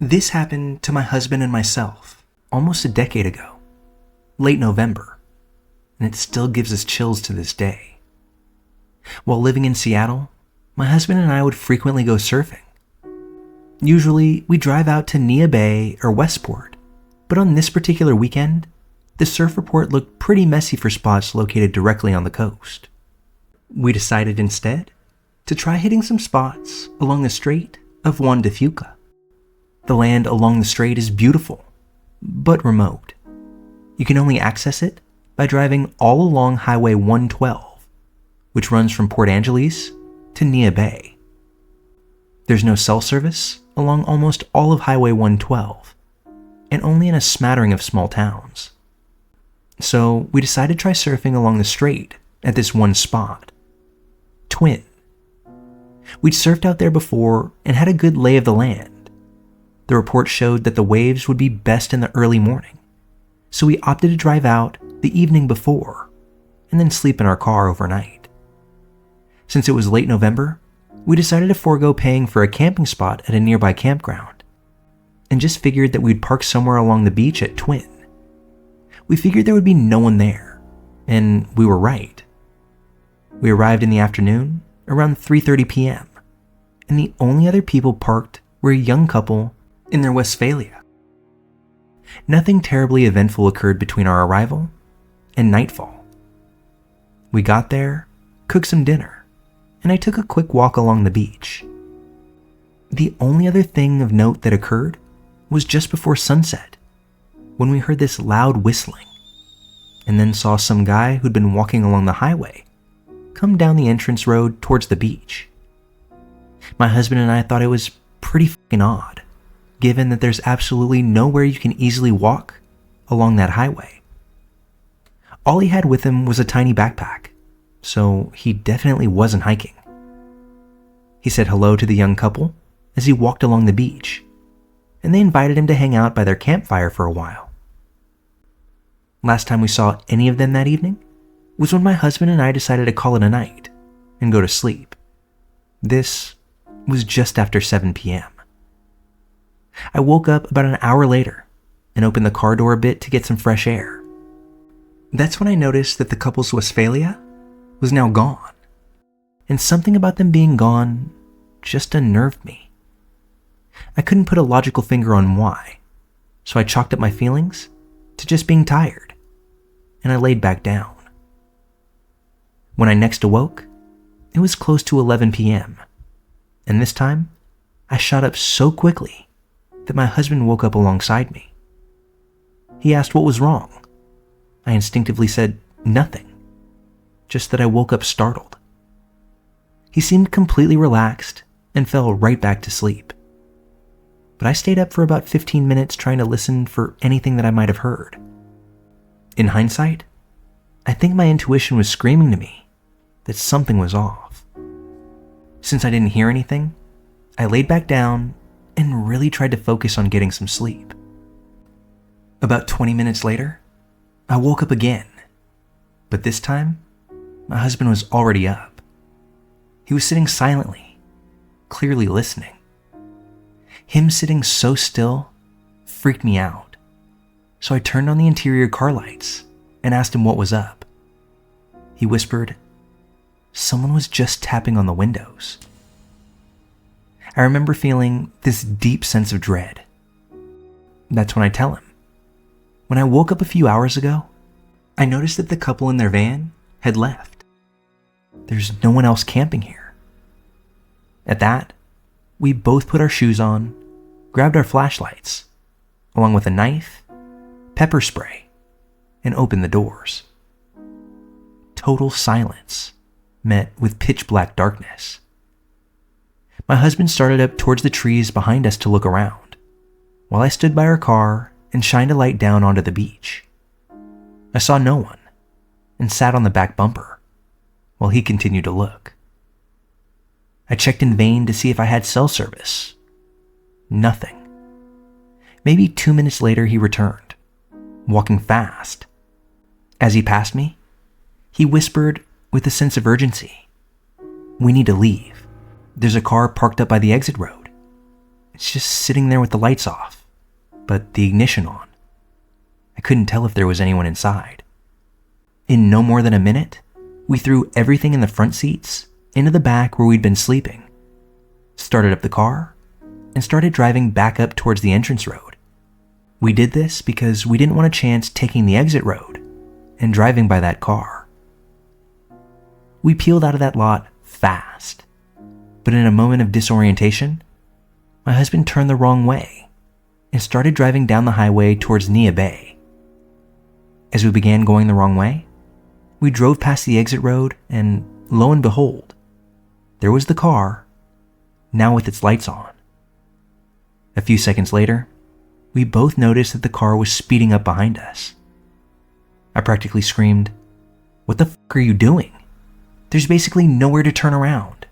This happened to my husband and myself almost a decade ago, late November, and it still gives us chills to this day. While living in Seattle, my husband and I would frequently go surfing. Usually, we drive out to Neah Bay or Westport, but on this particular weekend, the surf report looked pretty messy for spots located directly on the coast. We decided instead to try hitting some spots along the Strait of 𝐸₂. The land along the strait is beautiful, but remote. You can only access it by driving all along Highway 112, which runs from Port Angeles to Neah Bay. There's no cell service along almost all of Highway 112, and only in a smattering of small towns. So we decided to try surfing along the strait at this one spot, Twin. We'd surfed out there before and had a good lay of the land. The report showed that the waves would be best in the early morning, so we opted to drive out the evening before and then sleep in our car overnight. Since it was late November, we decided to forego paying for a camping spot at a nearby campground and just figured that we'd park somewhere along the beach at Twin. We figured there would be no one there, and we were right. We arrived in the afternoon around 3:30 p.m., and the only other people parked were a young couple in their Westphalia. Nothing terribly eventful occurred between our arrival and nightfall. We got there, cooked some dinner, and I took a quick walk along the beach. The only other thing of note that occurred was just before sunset, when we heard this loud whistling, and then saw some guy who'd been walking along the highway come down the entrance road towards the beach. My husband and I thought it was pretty fucking odd, given that there's absolutely nowhere you can easily walk along that highway. All he had with him was a tiny backpack, so he definitely wasn't hiking. He said hello to the young couple as he walked along the beach, and they invited him to hang out by their campfire for a while. Last time we saw any of them that evening was when my husband and I decided to call it a night and go to sleep. This was just after 7 p.m. I woke up about an hour later and opened the car door a bit to get some fresh air. That's when I noticed that the couple's Westphalia was now gone, and something about them being gone just unnerved me. I couldn't put a logical finger on why, so I chalked up my feelings to just being tired, and I laid back down. When I next awoke, it was close to 11 p.m., and this time, I shot up so quickly that my husband woke up alongside me. He asked what was wrong. I instinctively said nothing, just that I woke up startled. He seemed completely relaxed and fell right back to sleep. But I stayed up for about 15 minutes trying to listen for anything that I might have heard. In hindsight, I think my intuition was screaming to me that something was off. Since I didn't hear anything, I laid back down and really tried to focus on getting some sleep. About 20 minutes later, I woke up again, but this time, my husband was already up. He was sitting silently, clearly listening. Him sitting so still freaked me out, so I turned on the interior car lights and asked him what was up. He whispered, "Someone was just tapping on the windows." I remember feeling this deep sense of dread. That's when I tell him, when I woke up a few hours ago, I noticed that the couple in their van had left. There's no one else camping here. At that, we both put our shoes on, grabbed our flashlights, along with a knife, pepper spray, and opened the doors. Total silence met with pitch black darkness. My husband started up towards the trees behind us to look around, while I stood by our car and shined a light down onto the beach. I saw no one and sat on the back bumper while he continued to look. I checked in vain to see if I had cell service. Nothing. Maybe 2 minutes later he returned, walking fast. As he passed me, he whispered with a sense of urgency, "We need to leave. There's a car parked up by the exit road, It's just sitting there with the lights off, but the ignition on. I couldn't tell if there was anyone inside. In no more than a minute, we threw everything in the front seats into the back where we'd been sleeping, started up the car, and started driving back up towards the entrance road. We did this because we didn't want a chance taking the exit road and driving by that car. We peeled out of that lot fast, but in a moment of disorientation, my husband turned the wrong way and started driving down the highway towards 𝐦𝐨𝐬𝐤. As we began going the wrong way, we drove past the exit road and, lo and behold, there was the car, now with its lights on. A few seconds later, we both noticed that the car was speeding up behind us. I practically screamed, "What the fuck are you doing? There's basically nowhere to turn around."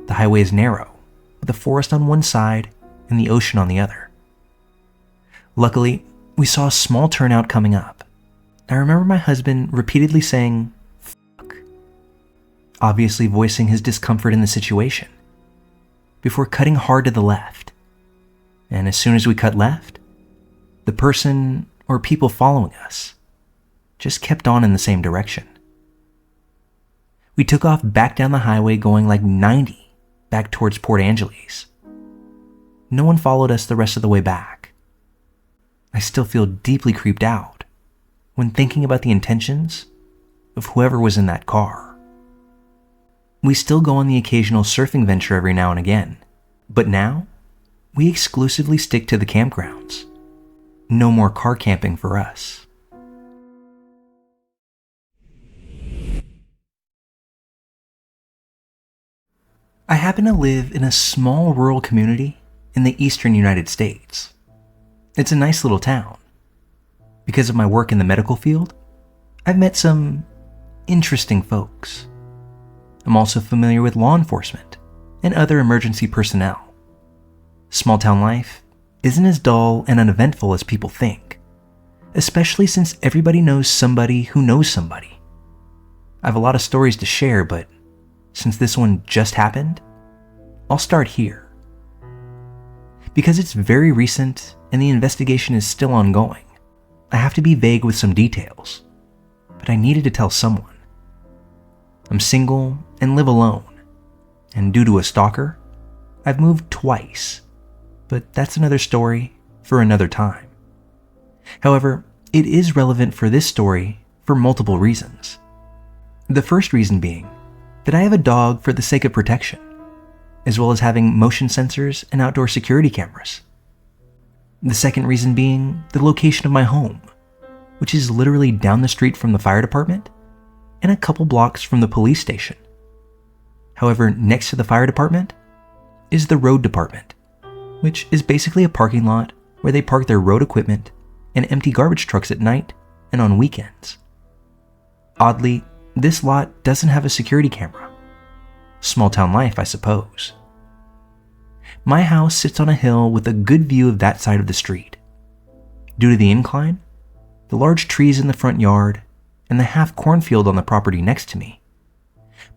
The highway is narrow, with a forest on one side and the ocean on the other. Luckily, we saw a small turnout coming up. I remember my husband repeatedly saying, "Fuck," obviously voicing his discomfort in the situation, before cutting hard to the left. And as soon as we cut left, the person or people following us just kept on in the same direction. We took off back down the highway going like 90 back towards Port Angeles. No one followed us the rest of the way back. I still feel deeply creeped out when thinking about the intentions of whoever was in that car. We still go on the occasional surfing venture every now and again, but now we exclusively stick to the campgrounds. No more car camping for us. I happen to live in a small rural community in the eastern United States. It's a nice little town. Because of my work in the medical field, I've met some interesting folks. I'm also familiar with law enforcement and other emergency personnel. Small town life isn't as dull and uneventful as people think, especially since everybody knows somebody who knows somebody. I have a lot of stories to share, but since this one just happened, I'll start here. Because it's very recent and the investigation is still ongoing, I have to be vague with some details, but I needed to tell someone. I'm single and live alone, and due to a stalker, I've moved twice, but that's another story for another time. However, it is relevant for this story for multiple reasons. The first reason being that I have a dog for the sake of protection, as well as having motion sensors and outdoor security cameras. The second reason being the location of my home, which is literally down the street from the fire department and a couple blocks from the police station. However, next to the fire department is the road department, which is basically a parking lot where they park their road equipment and empty garbage trucks at night and on weekends. Oddly, this lot doesn't have a security camera. Small town life, I suppose. My house sits on a hill with a good view of that side of the street. Due to the incline, the large trees in the front yard, and the half cornfield on the property next to me,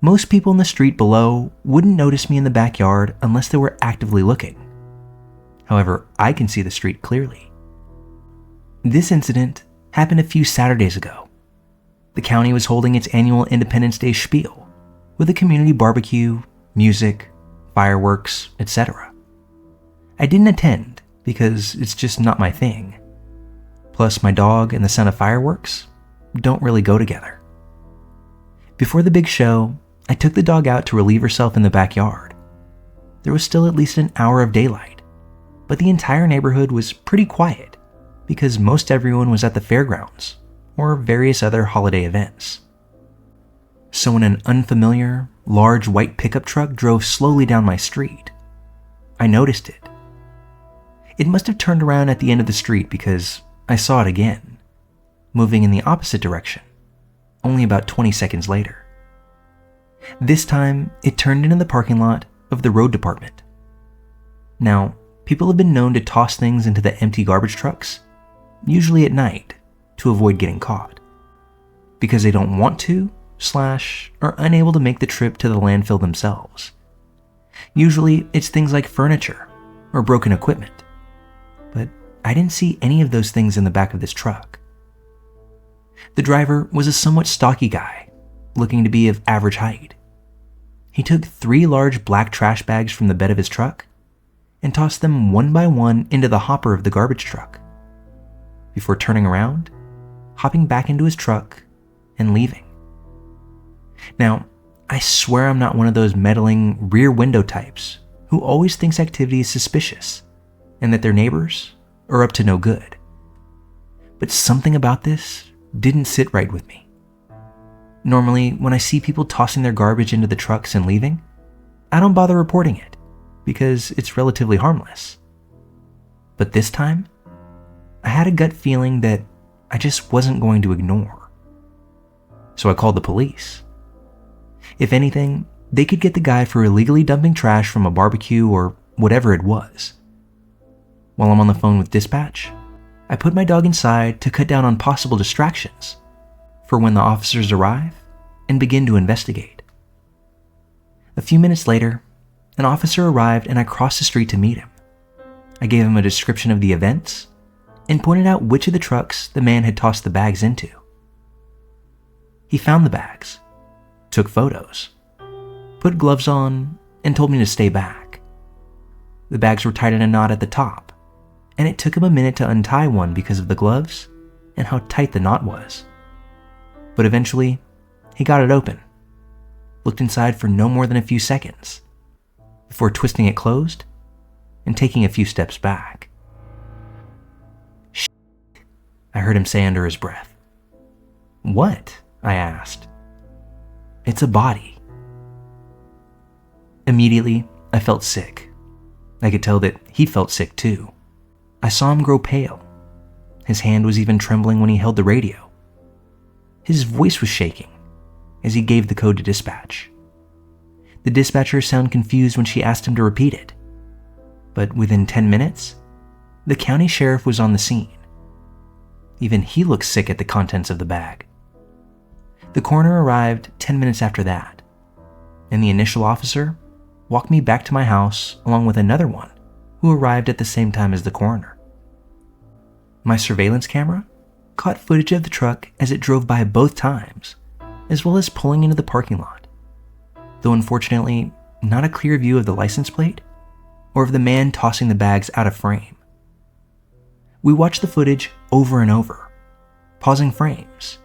most people in the street below wouldn't notice me in the backyard unless they were actively looking. However, I can see the street clearly. This incident happened a few Saturdays ago. The county was holding its annual Independence Day spiel with a community barbecue, music, fireworks, etc. I didn't attend because it's just not my thing. Plus, my dog and the sound of fireworks don't really go together. Before the big show, I took the dog out to relieve herself in the backyard. There was still at least an hour of daylight, but the entire neighborhood was pretty quiet because most everyone was at the fairgrounds or various other holiday events. So when an unfamiliar, large white pickup truck drove slowly down my street, I noticed it. It must have turned around at the end of the street because I saw it again, moving in the opposite direction, only about 20 seconds later. This time, it turned into the parking lot of the road department. Now, people have been known to toss things into the empty garbage trucks, usually at night, to avoid getting caught, because they don't want to / are unable to make the trip to the landfill themselves. Usually, it's things like furniture, or broken equipment, but I didn't see any of those things in the back of this truck. The driver was a somewhat stocky guy, looking to be of average height. He took 3 large black trash bags from the bed of his truck and tossed them one by one into the hopper of the garbage truck, before turning around, hopping back into his truck, and leaving. Now, I swear I'm not one of those meddling rear window types who always thinks activity is suspicious and that their neighbors are up to no good. But something about this didn't sit right with me. Normally, when I see people tossing their garbage into the trucks and leaving, I don't bother reporting it because it's relatively harmless. But this time, I had a gut feeling that I just wasn't going to ignore. So I called the police. If anything, they could get the guy for illegally dumping trash from a barbecue or whatever it was. While I'm on the phone with dispatch, I put my dog inside to cut down on possible distractions for when the officers arrive and begin to investigate. A few minutes later, an officer arrived and I crossed the street to meet him. I gave him a description of the events and pointed out which of the trucks the man had tossed the bags into. He found the bags, took photos, put gloves on, and told me to stay back. The bags were tied in a knot at the top, and it took him a minute to untie one because of the gloves and how tight the knot was. But eventually, he got it open, looked inside for no more than a few seconds, before twisting it closed and taking a few steps back. "Shit," I heard him say under his breath. "What?" I asked. "It's a body." Immediately, I felt sick. I could tell that he felt sick too. I saw him grow pale. His hand was even trembling when he held the radio. His voice was shaking as he gave the code to dispatch. The dispatcher sounded confused when she asked him to repeat it. But within 10 minutes, the county sheriff was on the scene. Even he looked sick at the contents of the bag. The coroner arrived 10 minutes after that, and the initial officer walked me back to my house along with another one who arrived at the same time as the coroner. My surveillance camera caught footage of the truck as it drove by both times, as well as pulling into the parking lot, though unfortunately not a clear view of the license plate or of the man tossing the bags out of frame. We watched the footage over and over, pausing frames,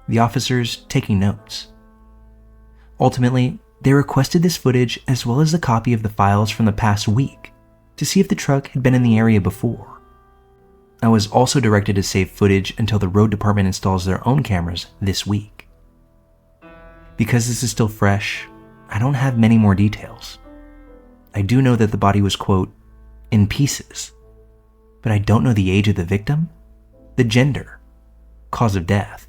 the officers taking notes. Ultimately, they requested this footage as well as a copy of the files from the past week to see if the truck had been in the area before. I was also directed to save footage until the road department installs their own cameras this week. Because this is still fresh, I don't have many more details. I do know that the body was, quote, in pieces, but I don't know the age of the victim, the gender, cause of death,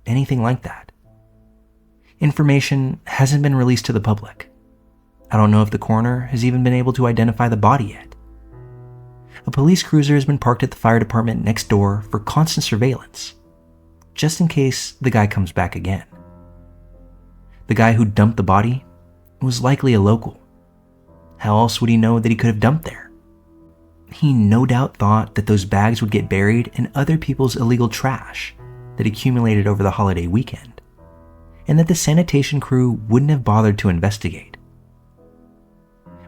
anything like that. Information hasn't been released to the public. I don't know if the coroner has even been able to identify the body yet. A police cruiser has been parked at the fire department next door for constant surveillance, just in case the guy comes back again. The guy who dumped the body was likely a local. How else would he know that he could have dumped there? He no doubt thought that those bags would get buried in other people's illegal trash that accumulated over the holiday weekend, and that the sanitation crew wouldn't have bothered to investigate.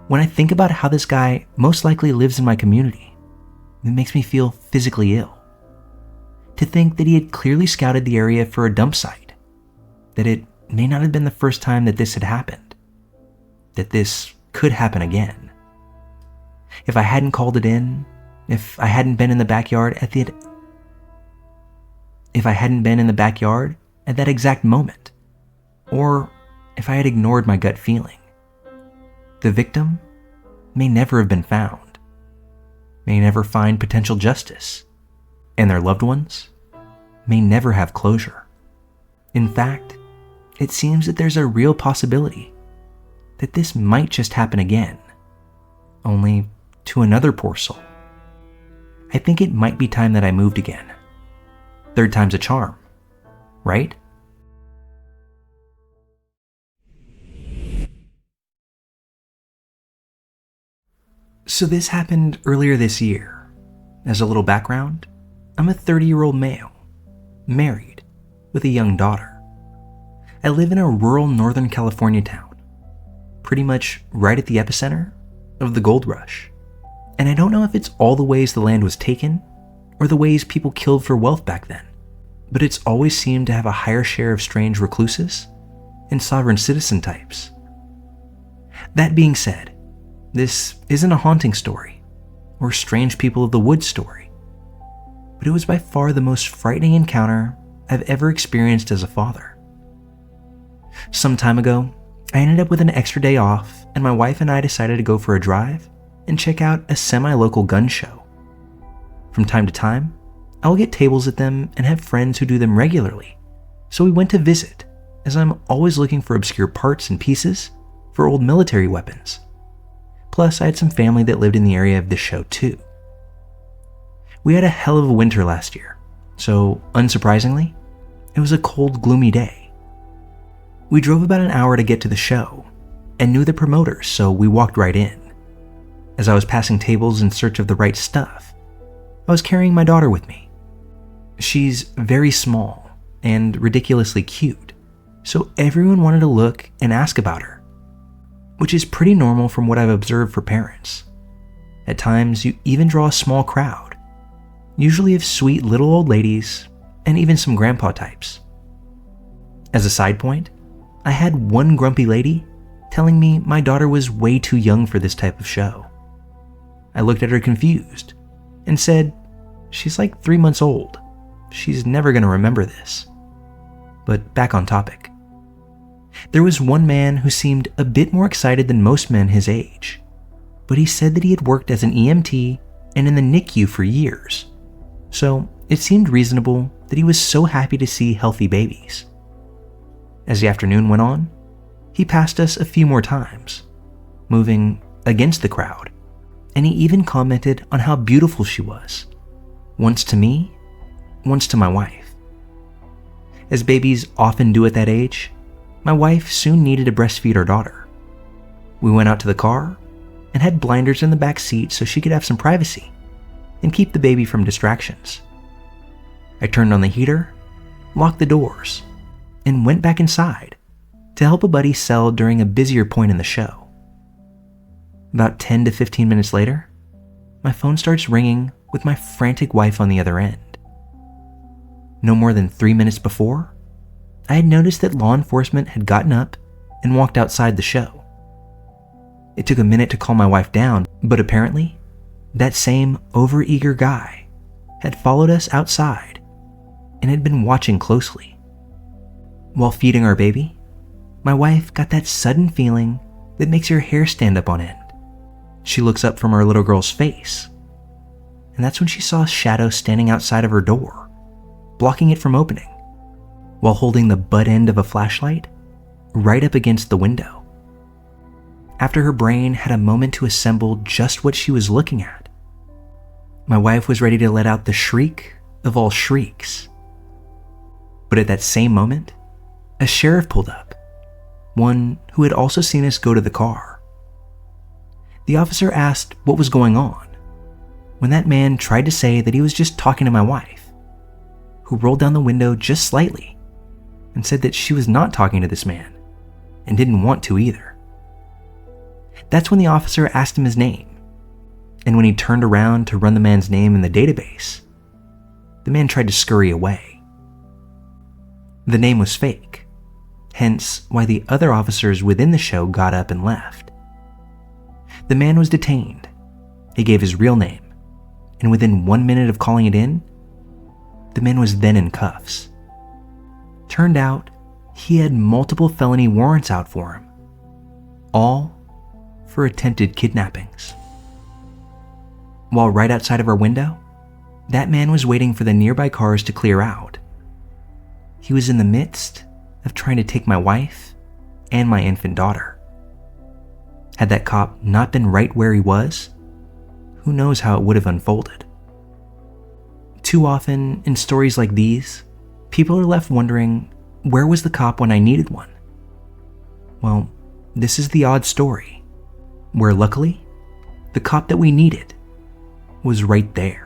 When I think about how this guy most likely lives in my community, it makes me feel physically ill. To think that he had clearly scouted the area for a dump site, that it may not have been the first time that this had happened, that this could happen again. If I hadn't called it in, if I hadn't been in the backyard at that exact moment, or if I had ignored my gut feeling, the victim may never have been found, may never find potential justice, and their loved ones may never have closure. In fact, it seems that there's a real possibility that this might just happen again, only to another poor soul. I think it might be time that I moved again. Third time's a charm, right? So this happened earlier this year. As a little background, I'm a 30-year-old male, married, with a young daughter. I live in a rural Northern California town, pretty much right at the epicenter of the gold rush. And I don't know if it's all the ways the land was taken or the ways people killed for wealth back then, but it's always seemed to have a higher share of strange recluses and sovereign citizen types. That being said, this isn't a haunting story or strange people of the woods story, but it was by far the most frightening encounter I've ever experienced as a father. Some time ago, I ended up with an extra day off, and my wife and I decided to go for a drive and check out a semi-local gun show. From time to time, I will get tables at them and have friends who do them regularly, so we went to visit, as I'm always looking for obscure parts and pieces for old military weapons. Plus, I had some family that lived in the area of this show too. We had a hell of a winter last year, so unsurprisingly, it was a cold, gloomy day. We drove about an hour to get to the show and knew the promoters, so we walked right in. As I was passing tables in search of the right stuff, I was carrying my daughter with me. She's very small and ridiculously cute, so everyone wanted to look and ask about her, which is pretty normal from what I've observed for parents. At times, you even draw a small crowd, usually of sweet little old ladies and even some grandpa types. As a side point, I had one grumpy lady telling me my daughter was way too young for this type of show. I looked at her confused and said, "She's like 3 months old. She's never going to remember this." But back on topic. There was one man who seemed a bit more excited than most men his age, but he said that he had worked as an EMT and in the NICU for years, so it seemed reasonable that he was so happy to see healthy babies. As the afternoon went on, he passed us a few more times, moving against the crowd, and he even commented on how beautiful she was, once to me, once to my wife. As babies often do at that age, my wife soon needed to breastfeed our daughter. We went out to the car and had blinders in the back seat so she could have some privacy and keep the baby from distractions. I turned on the heater, locked the doors, and went back inside to help a buddy sell during a busier point in the show. About 10 to 15 minutes later, my phone starts ringing with my frantic wife on the other end. No more than 3 minutes before, I had noticed that law enforcement had gotten up and walked outside the show. It took a minute to calm my wife down, but apparently, that same overeager guy had followed us outside and had been watching closely. While feeding our baby, my wife got that sudden feeling that makes your hair stand up on end. She looks up from our little girl's face, and that's when she saw a shadow standing outside of her door, blocking it from opening, while holding the butt end of a flashlight right up against the window. After her brain had a moment to assemble just what she was looking at, my wife was ready to let out the shriek of all shrieks. But at that same moment, a sheriff pulled up, one who had also seen us go to the car. The officer asked what was going on, when that man tried to say that he was just talking to my wife, who rolled down the window just slightly and said that she was not talking to this man and didn't want to either. That's when the officer asked him his name, and when he turned around to run the man's name in the database, the man tried to scurry away. The name was fake, hence why the other officers within the show got up and left. The man was detained. He gave his real name, and within 1 minute of calling it in, the man was then in cuffs. Turned out, he had multiple felony warrants out for him, all for attempted kidnappings. While right outside of our window, that man was waiting for the nearby cars to clear out. He was in the midst of trying to take my wife and my infant daughter. Had that cop not been right where he was, who knows how it would have unfolded. Too often, in stories like these, people are left wondering, where was the cop when I needed one? Well, this is the odd story, where luckily, The cop that we needed was right there.